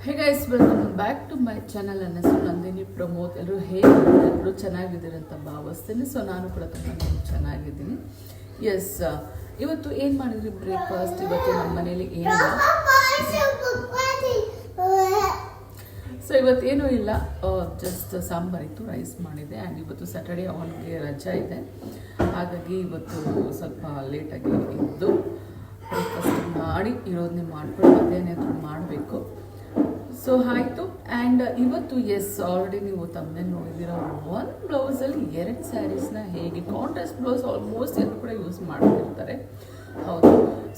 Hey guys, welcome back to my channel. ನನ್ನ ಹೆಸರು ನಂದಿನಿ ಪ್ರಮೋದ್. ಎಲ್ಲರೂ ಚೆನ್ನಾಗಿದ್ದೀರಿ ಅಂತ ಭಾವಿಸ್ತೀನಿ. ಸೊ ನಾನು ಕೂಡ ತುಂಬ ಚೆನ್ನಾಗಿದ್ದೀನಿ. ಎಸ್, ಇವತ್ತು ಏನು ಮಾಡಿದ್ರಿ ಬ್ರೇಕ್ಫಾಸ್ಟ್? ಇವತ್ತು ನಮ್ಮ ಮನೇಲಿ ಏನಿಲ್ಲ. ಸೊ ಇವತ್ತೇನೂ ಇಲ್ಲ, ಜಸ್ಟ್ ಸಾಂಬಾರಿತ್ತು, ರೈಸ್ ಮಾಡಿದೆ. ಆ್ಯಂಡ್ ಇವತ್ತು ಸ್ಯಾಟರ್ಡೇ ಅವನಿಗೆ ರಜಾ ಇದೆ, ಹಾಗಾಗಿ ಇವತ್ತು ಸ್ವಲ್ಪ ಲೇಟಾಗಿ ಇದ್ದು ಬ್ರೇಕ್ಫಾಸ್ಟ್ ಮಾಡಿ ಇರೋದನ್ನೇ ಮಾಡ್ಕೊಂಡು ಮತ್ತೇನಾದರೂ ಮಾಡಬೇಕು. ಸೊ ಆಯಿತು. ಆ್ಯಂಡ್ ಇವತ್ತು ಆಲ್ರೆಡಿ ನೀವು ತಮ್ಮನೇ ನೋಡಿದಿರೋ ಒಂದು ಬ್ಲೌಸಲ್ಲಿ 2 ಸ್ಯಾರೀಸ್ನ ಹೇಗೆ ಕಾಂಟ್ರಾಸ್ಟ್ ಬ್ಲೌಸ್ ಆಲ್ಮೋಸ್ಟ್ ಎಲ್ಲರೂ ಕೂಡ ಯೂಸ್ ಮಾಡ್ತಿರ್ತಾರೆ. ಹೌದು.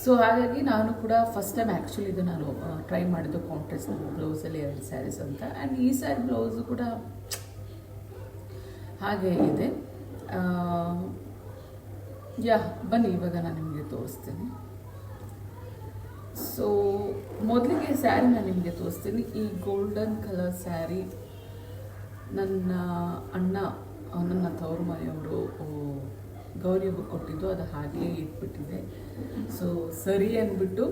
ಸೊ ಹಾಗಾಗಿ ನಾನು ಕೂಡ ಫಸ್ಟ್ ಟೈಮ್ ಆ್ಯಕ್ಚುಲಿ ಇದು ನಾನು ಟ್ರೈ ಮಾಡಿದ್ದು ಕಾಂಟ್ರಾಸ್ಟ್ ಬ್ಲೌಸಲ್ಲಿ 2 ಸ್ಯಾರೀಸ್ ಅಂತ. ಆ್ಯಂಡ್ ಈ ಸ್ಯಾರಿ ಬ್ಲೌಸು ಕೂಡ ಹಾಗೆ ಇದೆ. ಬನ್ನಿ ಇವಾಗ ನಾನು ನಿಮಗೆ ತೋರಿಸ್ತೀನಿ. ಸೊ ಮೊದಲಿಗೆ ಸ್ಯಾರಿ ನಾನು ನಿಮಗೆ ತೋರಿಸ್ತೀನಿ. ಈ ಗೋಲ್ಡನ್ ಕಲರ್ ಸ್ಯಾರಿ ನನ್ನ ಅಣ್ಣ ನನ್ನ ತವರು ಮನೆಯವರು ಗೌರಿ ಹಬ್ಬ ಕೊಟ್ಟಿದ್ದು, ಅದು ಹಾಗೇ ಇಟ್ಬಿಟ್ಟಿದೆ. ಸೊ ಸರಿ ಅಂದ್ಬಿಟ್ಟು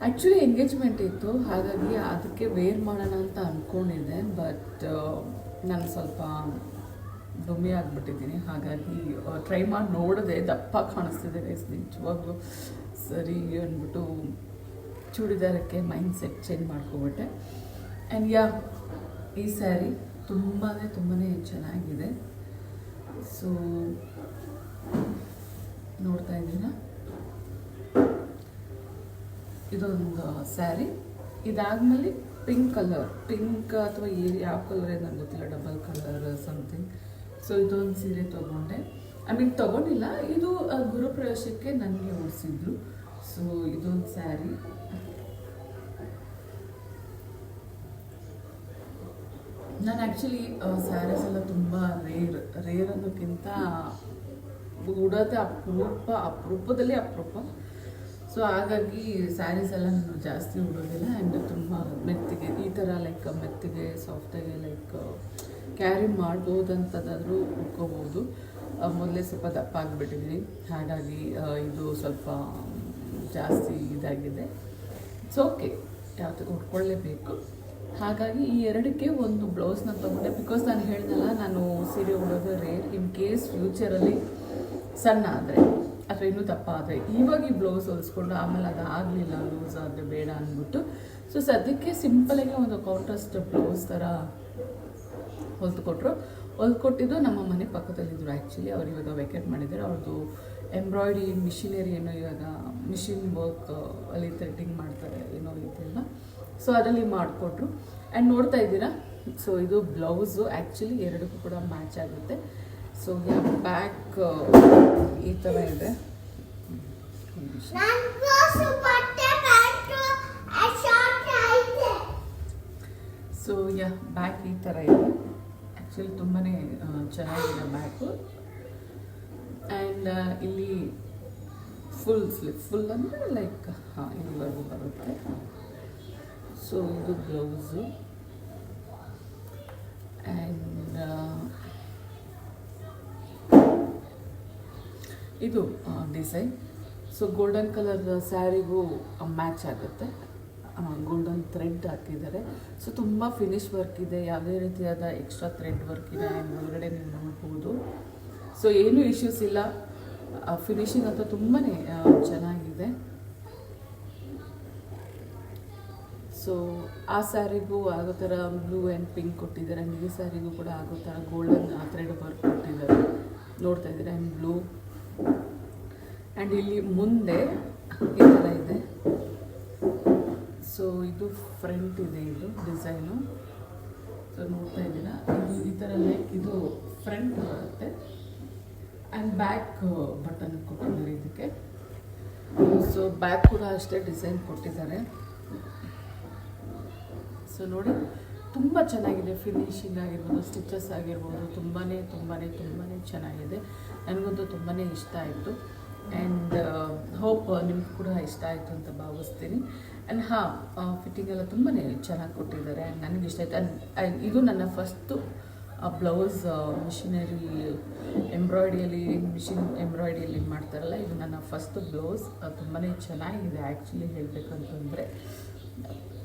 ಆ್ಯಕ್ಚುಲಿ ಎಂಗೇಜ್ಮೆಂಟ್ ಇತ್ತು, ಹಾಗಾಗಿ ಅದಕ್ಕೆ ವೇರ್ ಮಾಡೋಣ ಅಂತ ಅಂದ್ಕೊಂಡಿದ್ದೆ. ಬಟ್ ನಾನು ಸ್ವಲ್ಪ ಡುಮ್ಮಿ ಆಗಿಬಿಟ್ಟಿದ್ದೀನಿ, ಹಾಗಾಗಿ ಟ್ರೈ ಮಾಡಿ ನೋಡಿದೆ. ದಪ್ಪ ಕಾಣಿಸ್ತಿದೆ ಗೈಸ್, ನಿಜವಾಗ್ಲೂ ಸರಿ ಅಂದ್ಬಿಟ್ಟು ಚೂಡಿದಾರಕ್ಕೆ ಮೈಂಡ್ ಸೆಟ್ ಚೇಂಜ್ ಮಾಡ್ಕೊಬಿಟ್ಟೆ. ಆ್ಯಂಡ್ ಈ ಸ್ಯಾರಿ ತುಂಬಾ ಚೆನ್ನಾಗಿದೆ. ಸೊ ನೋಡ್ತಾ ಇದ್ದೀರಾ, ಇದೊಂದು ಸ್ಯಾರಿ. ಇದಾದ್ಮೇಲೆ ಪಿಂಕ್ ಅಥವಾ ಯಾವ ಕಲರ್ ನನಗೆ ಗೊತ್ತಿಲ್ಲ, ಡಬಲ್ ಕಲರ್ ಸಮಥಿಂಗ್. ಸೊ ಇದೊಂದು ಸೀರೆ ತೊಗೊಂಡೆ. ತೊಗೊಂಡಿಲ್ಲ, ಇದು ಗುರುಪ್ರವೇಶಕ್ಕೆ ನನಗೆ ಉಡಿಸಿದ್ರು. ಸೊ ಇದೊಂದು ಸ್ಯಾರಿ. ನಾನು ಆ್ಯಕ್ಚುಲಿ ಸ್ಯಾರೀಸ್ ಎಲ್ಲ ತುಂಬ ರೇರ್ ಅನ್ನೋಕ್ಕಿಂತ ಉಡೋದೇ ಅಪರೂಪದಲ್ಲಿ ಅಪರೂಪ. ಸೊ ಹಾಗಾಗಿ ಸ್ಯಾರೀಸ್ ಎಲ್ಲ ನಾನು ಜಾಸ್ತಿ ಉಡೋದಿಲ್ಲ. ಆ್ಯಂಡ್ ತುಂಬ ಮೆತ್ತಿಗೆ, ಈ ಥರ ಲೈಕ್ ಮೆತ್ತಿಗೆ ಸಾಫ್ಟಾಗಿ ಲೈಕ್ ಕ್ಯಾರಿ ಮಾಡ್ಬೋದಂಥದ್ದಾದರೂ ಉಟ್ಕೋಬೋದು. ಮೊದಲೇ ಸ್ವಲ್ಪ ದಪ್ಪ ಆಗಿಬಿಟ್ಟಿದ್ದೀನಿ, ಹಾಗಾಗಿ ಇದು ಸ್ವಲ್ಪ ಜಾಸ್ತಿ ಇದಾಗಿದೆ. ಇಟ್ಸ್ ಓಕೆ, ಯಾವುದು ಉಟ್ಕೊಳ್ಳೇಬೇಕು. ಹಾಗಾಗಿ ಈ 2ಕ್ಕೆ ಒಂದು ಬ್ಲೌಸ್ನ ತೊಗೊಂಡೆ. ಬಿಕಾಸ್ ನಾನು ಹೇಳ್ದಲ್ಲ, ನಾನು ಸೀರೆ ಉಡೋದು ರೇರ್. ಇನ್ ಕೇಸ್ ಫ್ಯೂಚರಲ್ಲಿ ಸಣ್ಣ ಆದರೆ ಅಥವಾ ಇನ್ನೂ ದಪ್ಪ ಆದರೆ ಇವಾಗ ಈ ಬ್ಲೌಸ್ ಹೊಲಿಸ್ಕೊಂಡು ಆಮೇಲೆ ಅದು ಆಗಲಿಲ್ಲ, ಲೂಸ್ ಆದರೆ ಬೇಡ ಅಂದ್ಬಿಟ್ಟು ಸೊ ಸದ್ಯಕ್ಕೆ ಸಿಂಪಲಾಗಿ ಒಂದು ಕಾಂಟ್ರಾಸ್ಟ್ ಬ್ಲೌಸ್ ಥರ ಹೊಲ್ಕೊಟ್ಟಿದ್ದು ನಮ್ಮ ಮನೆ ಪಕ್ಕದಲ್ಲಿದ್ದರು. ಆ್ಯಕ್ಚುಲಿ ಅವ್ರು ಇವಾಗ ವೆಕೇಟ್ ಮಾಡಿದ್ದಾರೆ. ಅವ್ರದ್ದು ಎಂಬ್ರಾಯ್ಡ್ರಿ ಮಿಷಿನರಿ ಏನೋ, ಇವಾಗ ಮಿಷಿನ್ ವರ್ಕ್ ಅಲ್ಲಿ ಥ್ರೆಡ್ಡಿಂಗ್ ಮಾಡ್ತಾರೆ ಏನೋ ಇದೆಲ್ಲ. ಸೊ ಅದರಲ್ಲಿ ಮಾಡಿಕೊಟ್ರು. ಆ್ಯಂಡ್ ನೋಡ್ತಾ ಇದ್ದೀರಾ, ಸೊ ಇದು ಬ್ಲೌಸು ಆ್ಯಕ್ಚುಲಿ 2ಕ್ಕೂ ಕೂಡ ಮ್ಯಾಚ್ ಆಗುತ್ತೆ. ಸೊ ಬ್ಯಾಕ್ ಈ ಥರ ಇದೆ. ಸೊ ಬ್ಯಾಕ್ ಈ ಥರ ಇದೆ. ಆ್ಯಕ್ಚುಲಿ ತುಂಬಾ ಚೆನ್ನಾಗಿದೆ ಬ್ಯಾಕು. ಆ್ಯಂಡ್ ಇಲ್ಲಿ ಫುಲ್ ಅಂದರೆ ಲೈಕ್ ಇಲ್ಲಿವರೆಗೂ ಬರುತ್ತೆ. ಸೊ ಇದು ಬ್ಲೌಸು. ಆ್ಯಂಡ್ ಇದು ಡಿಸೈನ್. ಸೊ ಗೋಲ್ಡನ್ ಕಲರ್ ಸ್ಯಾರಿಗೂ ಮ್ಯಾಚ್ ಆಗುತ್ತೆ. ಗೋಲ್ಡನ್ ಥ್ರೆಡ್ ಹಾಕಿದ್ದಾರೆ. ಸೊ ತುಂಬ ಫಿನಿಶ್ ವರ್ಕ್ ಇದೆ, ಯಾವುದೇ ರೀತಿಯಾದ ಎಕ್ಸ್ಟ್ರಾ ಥ್ರೆಡ್ ವರ್ಕ್ ಇದೆ. ಒಳಗಡೆ ನೀವು ನೋಡ್ಬೋದು. ಸೊ ಏನೂ ಇಶ್ಯೂಸ್ ಇಲ್ಲ. ಫಿನಿಶಿಂಗ್ ಅಂತೂ ತುಂಬಾ ಚೆನ್ನಾಗಿದೆ. ಸೊ ಆ ಸ್ಯಾರಿಗೂ ಆಗೋ ಥರ ಬ್ಲೂ ಆ್ಯಂಡ್ ಪಿಂಕ್ ಕೊಟ್ಟಿದ್ದಾರೆ. ಆ್ಯಂಡ್ ಈ ಸ್ಯಾರಿಗೂ ಕೂಡ ಆಗೋ ಥರ ಗೋಲ್ಡನ್ ಥ್ರೆಡ್ ವರ್ಕ್ ಕೊಟ್ಟಿದ್ದಾರೆ. ನೋಡ್ತಾ ಇದ್ದೀರಾ, ಆ್ಯಂಡ್ ಬ್ಲೂ. ಆ್ಯಂಡ್ ಇಲ್ಲಿ ಮುಂದೆ ಈ ಥರ ಇದೆ. ಸೊ ಇದು ಫ್ರಂಟ್ ಇದೆ, ಇದು ಡಿಸೈನು. ಸೊ ನೋಡ್ತಾ ಇದ್ದೀರಾ, ಇದು ಈ ಥರ ಲೈಕ್ ಇದು ಫ್ರಂಟ್ ಬರುತ್ತೆ. ಆ್ಯಂಡ್ ಬ್ಯಾಕ್ ಬಟನ್ ಕೊಟ್ಟಿದ್ದಾರೆ ಇದಕ್ಕೆ. ಸೊ ಬ್ಯಾಕ್ ಕೂಡ ಅಷ್ಟೇ ಡಿಸೈನ್ ಕೊಟ್ಟಿದ್ದಾರೆ. ಸೊ ನೋಡಿ, ತುಂಬ ಚೆನ್ನಾಗಿದೆ. ಫಿನಿಶಿಂಗ್ ಆಗಿರ್ಬೋದು, ಸ್ಟಿಚಸ್ ಆಗಿರ್ಬೋದು, ತುಂಬಾ ಚೆನ್ನಾಗಿದೆ. ನನಗಂತೂ ತುಂಬಾ ಇಷ್ಟ ಆಯಿತು. ಆ್ಯಂಡ್ ಹೋಪ್ ನಿಮ್ಗೆ ಕೂಡ ಇಷ್ಟ ಆಯಿತು ಅಂತ ಭಾವಿಸ್ತೀನಿ. ಆ್ಯಂಡ್ ಫಿಟ್ಟಿಂಗ್ ಎಲ್ಲ ತುಂಬಾ ಚೆನ್ನಾಗಿ ಕೊಟ್ಟಿದ್ದಾರೆ. ಆ್ಯಂಡ್ ನನಗೆ ಇಷ್ಟ ಆಯಿತು. ಆ್ಯಂಡ್ ಇದು ನನ್ನ ಫಸ್ಟು ಬ್ಲೌಸ್ ಮಿಷಿನರಿ ಮಿಷಿನ್ ಎಂಬ್ರಾಯ್ಡ್ರಿಯಲ್ಲಿ ಮಾಡ್ತಾರಲ್ಲ, ಇದು ನನ್ನ ಫಸ್ಟ್ ಬ್ಲೌಸ್. ತುಂಬಾ ಚೆನ್ನಾಗಿದೆ ಆ್ಯಕ್ಚುಲಿ ಹೇಳಬೇಕಂತಂದರೆ.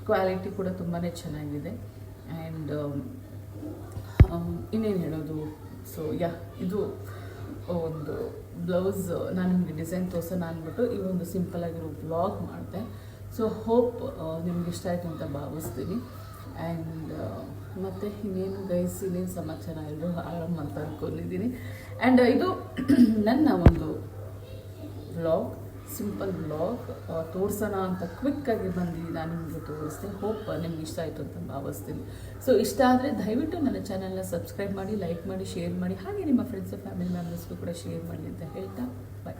ಕ್ವಾಲಿಟಿ ಕೂಡ ತುಂಬಾ ಚೆನ್ನಾಗಿದೆ. ಆ್ಯಂಡ್ ಇನ್ನೇನು ಹೇಳೋದು, ಸೊ ಇದು ಒಂದು ಬ್ಲೌಸ್ ನಾನು ನಿಮಗೆ ಡಿಸೈನ್ ತೋರ್ಸೋಣ ಅಂದ್ಬಿಟ್ಟು ಈ ಒಂದು ಸಿಂಪಲಾಗಿರೋ ವ್ಲಾಗ್ ಮಾಡಿದೆ. ಸೊ ಹೋಪ್ ನಿಮ್ಗೆ ಇಷ್ಟ ಆಯಿತು ಅಂತ ಭಾವಿಸ್ತೀನಿ. ಆ್ಯಂಡ್ ಮತ್ತು ಇನ್ನೇನು ಗೈಸ್, ಇನ್ನೇನು ಸಮಾಚಾರ ಎಲ್ಲರೂ ಆರಾಮ್ ಅಂತ ಅಂದ್ಕೊಂಡಿದ್ದೀನಿ. ಆ್ಯಂಡ್ ಇದು ನನ್ನ ಒಂದು ವ್ಲಾಗ್, ಸಿಂಪಲ್ ವ್ಲಾಗ್ ತೋರಿಸೋಣ ಅಂತ ಕ್ವಿಕ್ಕಾಗಿ ಬಂದು ನಾನು ನಿಮಗೆ ತೋರಿಸ್ದೆ. ಹೋಪ್ ನಿಮ್ಗೆ ಇಷ್ಟ ಆಯಿತು ಅಂತ ಭಾವಿಸ್ತೀನಿ. ಸೊ ಇಷ್ಟ ಆದರೆ ದಯವಿಟ್ಟು ನನ್ನ ಚಾನಲ್ನ ಸಬ್ಸ್ಕ್ರೈಬ್ ಮಾಡಿ, ಲೈಕ್ ಮಾಡಿ, ಶೇರ್ ಮಾಡಿ, ಹಾಗೆ ನಿಮ್ಮ ಫ್ರೆಂಡ್ಸ್ ಫ್ಯಾಮಿಲಿ ಮೆಂಬರ್ಸ್ಗೂ ಕೂಡ ಶೇರ್ ಮಾಡಿ ಅಂತ ಹೇಳ್ತಾ ಬಾಯ್.